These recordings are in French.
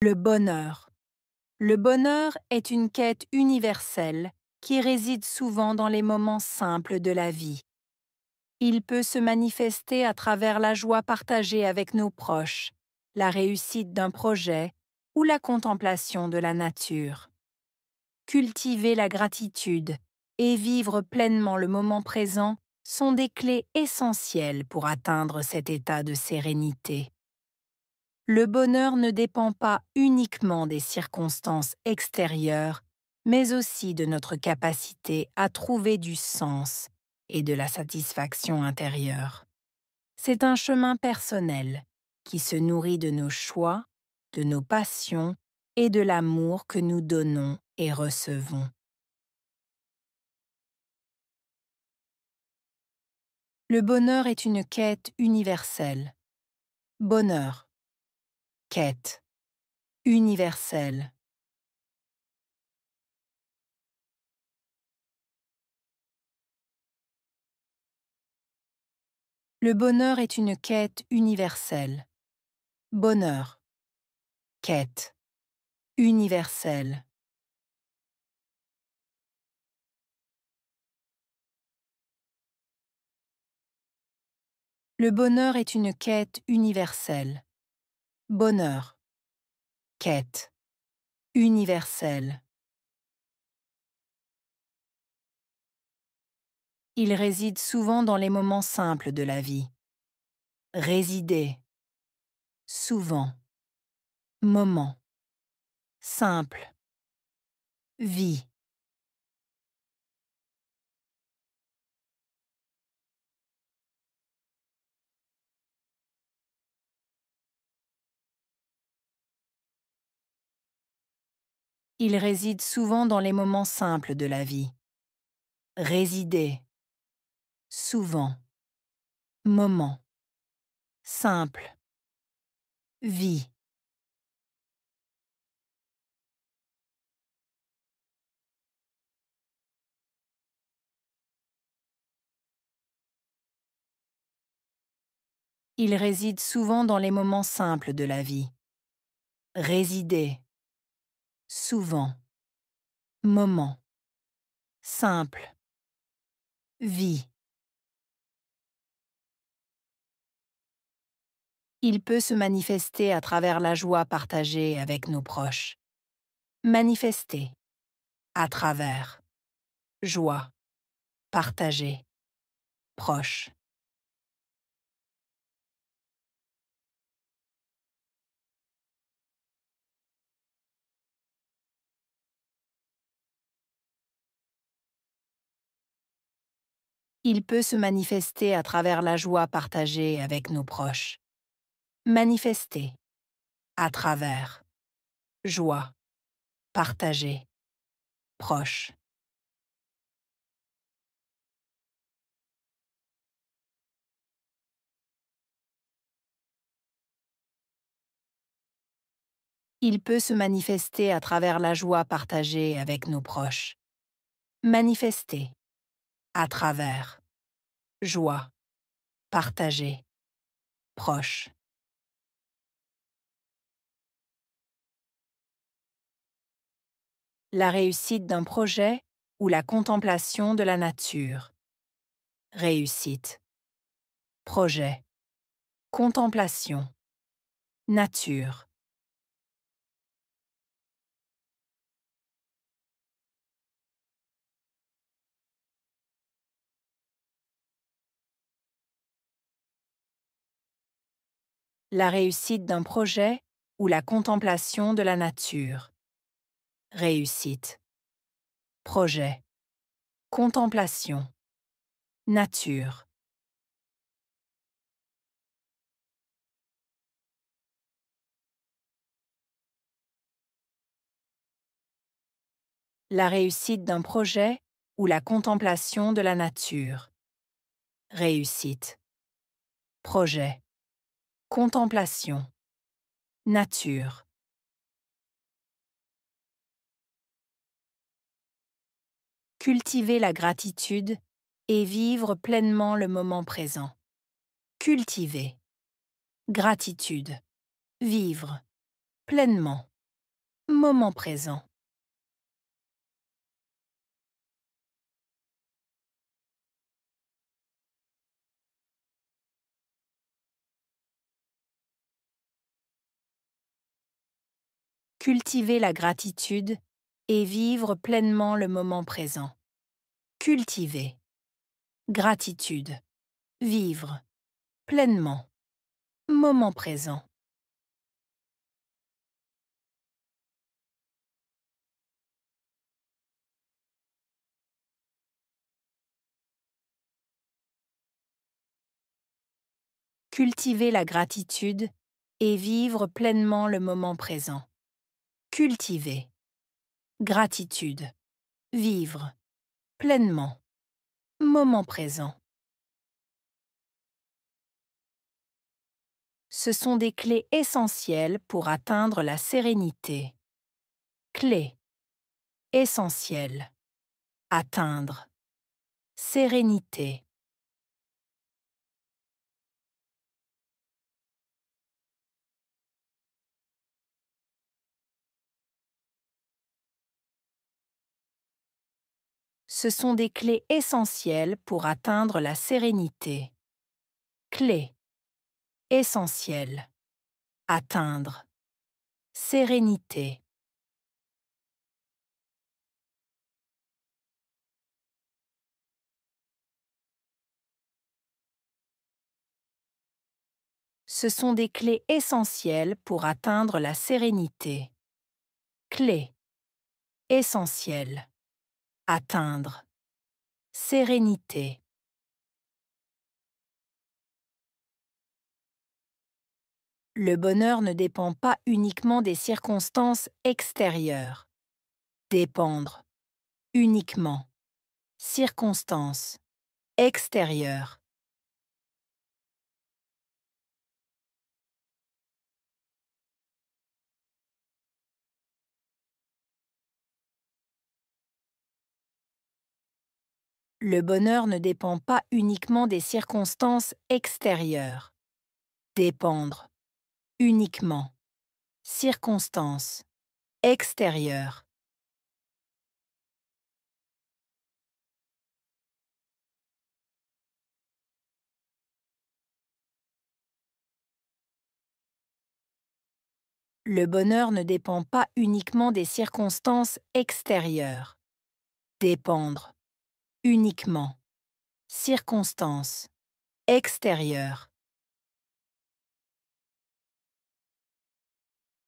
Le bonheur. Le bonheur est une quête universelle qui réside souvent dans les moments simples de la vie. Il peut se manifester à travers la joie partagée avec nos proches, la réussite d'un projet ou la contemplation de la nature. Cultiver la gratitude et vivre pleinement le moment présent sont des clés essentielles pour atteindre cet état de sérénité. Le bonheur ne dépend pas uniquement des circonstances extérieures, mais aussi de notre capacité à trouver du sens et de la satisfaction intérieure. C'est un chemin personnel qui se nourrit de nos choix, de nos passions et de l'amour que nous donnons et recevons. Le bonheur est une quête universelle. Bonheur, quête, universelle. Le bonheur est une quête universelle. Bonheur, quête, universelle. Le bonheur est une quête universelle. Bonheur, quête, universelle. Il réside souvent dans les moments simples de la vie. Résider, souvent, moment, simple, vie. Il réside souvent dans les moments simples de la vie. Résider, souvent, moment, simple, vie. Il réside souvent dans les moments simples de la vie. Résider, souvent, moment, simple, vie. Il peut se manifester à travers la joie partagée avec nos proches. Manifester, à travers, joie, partagée, proche. Il peut se manifester à travers la joie partagée avec nos proches. Manifester, à travers, joie, partagée, proche. Il peut se manifester à travers la joie partagée avec nos proches. Manifester, à travers, joie, partagée, proche. La réussite d'un projet ou la contemplation de la nature. Réussite, projet, contemplation, nature. La réussite d'un projet ou la contemplation de la nature. Réussite, projet, contemplation, nature. La réussite d'un projet ou la contemplation de la nature. Réussite, projet, contemplation, nature. Cultiver la gratitude et vivre pleinement le moment présent. Cultiver. Gratitude. Vivre. pleinement, moment présent. Cultiver la gratitude et vivre pleinement le moment présent. Cultiver. Gratitude. Vivre. Pleinement. Moment présent. Cultiver la gratitude et vivre pleinement le moment présent. Cultiver. Gratitude. Vivre. Pleinement. Moment présent. Ce sont des clés essentielles pour atteindre la sérénité. Clés. Essentielles. Atteindre. Sérénité. Ce sont des clés essentielles pour atteindre la sérénité. Clés. Essentielles. Atteindre. Sérénité. Ce sont des clés essentielles pour atteindre la sérénité. Clés. Essentielles. Atteindre. Sérénité. Le bonheur ne dépend pas uniquement des circonstances extérieures. Dépendre. Uniquement. Circonstances. Extérieures. Le bonheur ne dépend pas uniquement des circonstances extérieures. Dépendre. Uniquement. Circonstances. Extérieures. Le bonheur ne dépend pas uniquement des circonstances extérieures. Dépendre. Uniquement. Circonstances. Extérieures.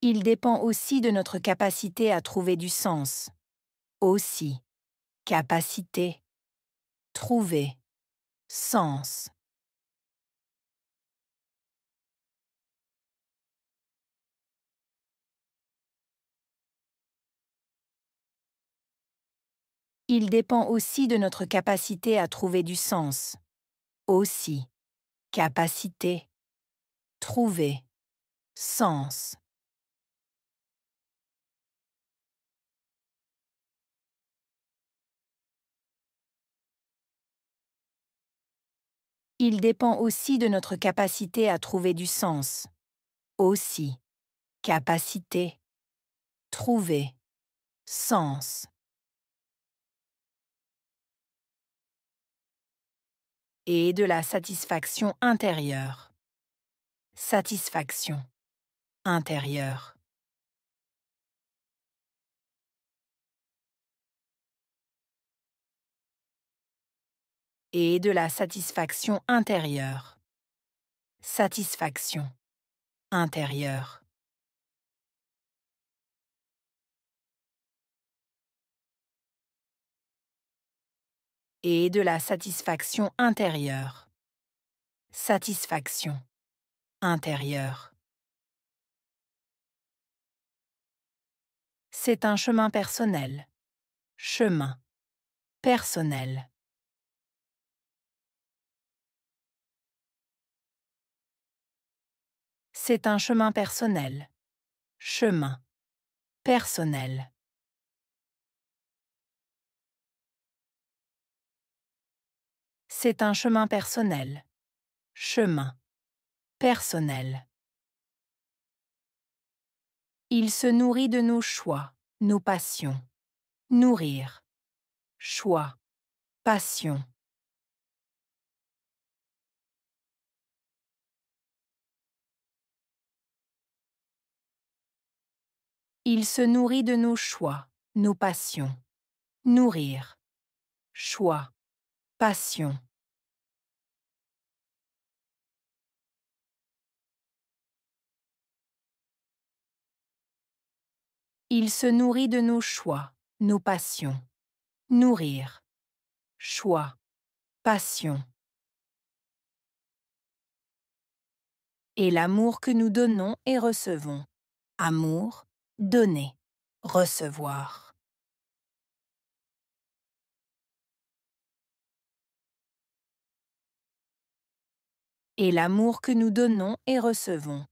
Il dépend aussi de notre capacité à trouver du sens. Aussi. Capacité. Trouver. Sens. Il dépend aussi de notre capacité à trouver du sens. Aussi. Capacité. Trouver. Sens. Il dépend aussi de notre capacité à trouver du sens. Aussi. Capacité. Trouver. Sens. Et de la satisfaction intérieure. Satisfaction intérieure. Et de la satisfaction intérieure. Satisfaction intérieure. Et de la satisfaction intérieure. Satisfaction intérieure. C'est un chemin personnel. Chemin personnel. C'est un chemin personnel. Chemin personnel. C'est un chemin personnel. Chemin personnel. Il se nourrit de nos choix, nos passions. Nourrir. Choix. Passion. Il se nourrit de nos choix, nos passions. Nourrir. Choix. Passion. Il se nourrit de nos choix, nos passions. Nourrir. Choix. Passion. Et l'amour que nous donnons et recevons. Amour, donner, recevoir. Et l'amour que nous donnons et recevons.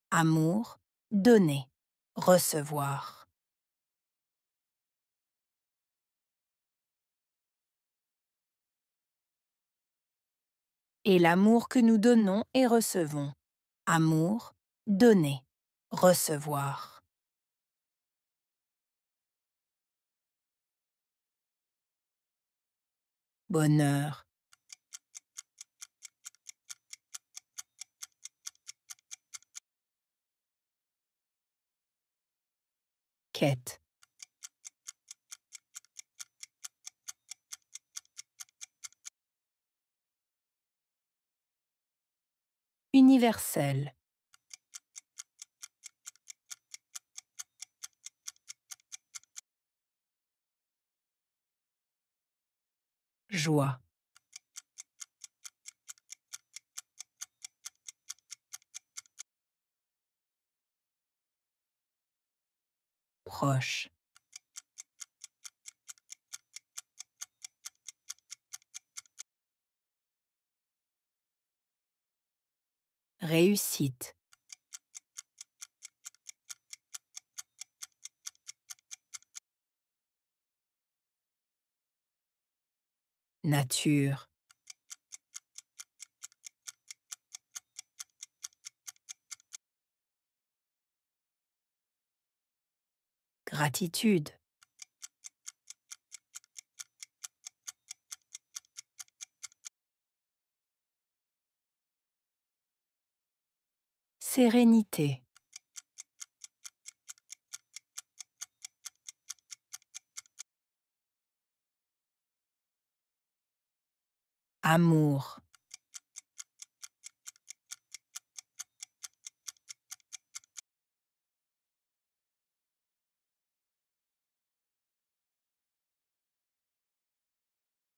Amour, donner, recevoir. Et l'amour que nous donnons et recevons. Amour, donner, recevoir. Bonheur. Quête. Universel. Joie. Proche. Réussite. Nature. Gratitude. Sérénité. Amour.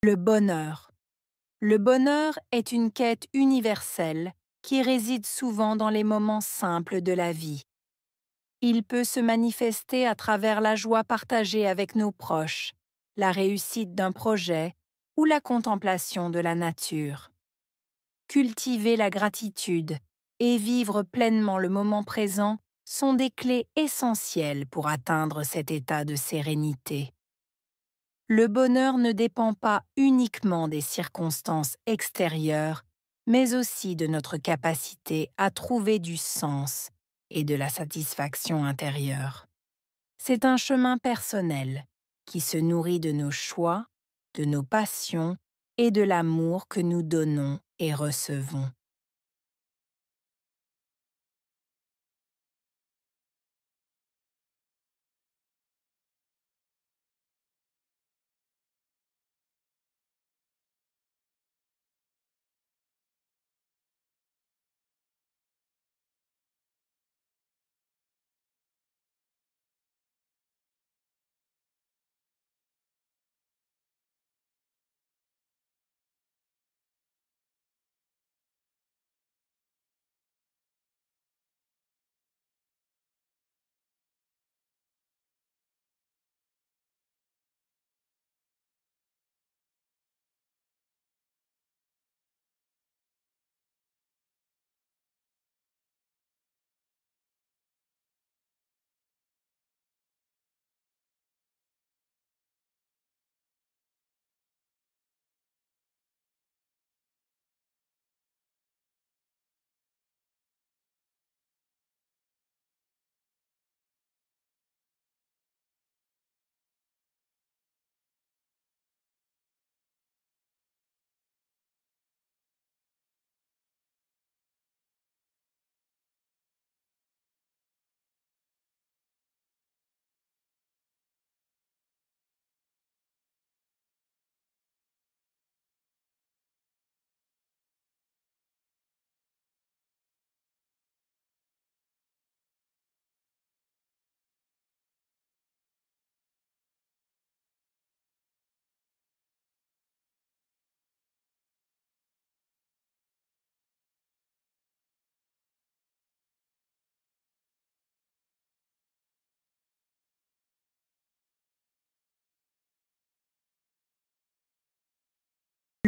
Le bonheur. Le bonheur est une quête universelle qui réside souvent dans les moments simples de la vie. Il peut se manifester à travers la joie partagée avec nos proches, la réussite d'un projet ou la contemplation de la nature. Cultiver la gratitude et vivre pleinement le moment présent sont des clés essentielles pour atteindre cet état de sérénité. Le bonheur ne dépend pas uniquement des circonstances extérieures, mais aussi de notre capacité à trouver du sens et de la satisfaction intérieure. C'est un chemin personnel qui se nourrit de nos choix, de nos passions et de l'amour que nous donnons et recevons.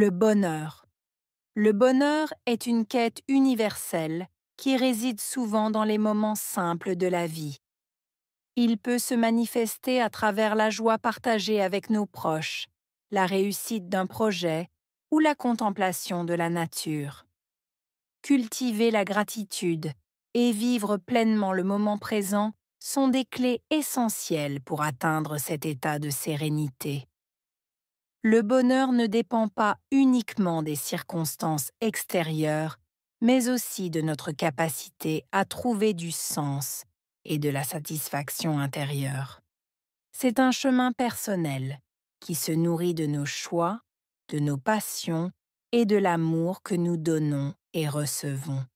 Le bonheur. Le bonheur est une quête universelle qui réside souvent dans les moments simples de la vie. Il peut se manifester à travers la joie partagée avec nos proches, la réussite d'un projet ou la contemplation de la nature. Cultiver la gratitude et vivre pleinement le moment présent sont des clés essentielles pour atteindre cet état de sérénité. Le bonheur ne dépend pas uniquement des circonstances extérieures, mais aussi de notre capacité à trouver du sens et de la satisfaction intérieure. C'est un chemin personnel qui se nourrit de nos choix, de nos passions et de l'amour que nous donnons et recevons.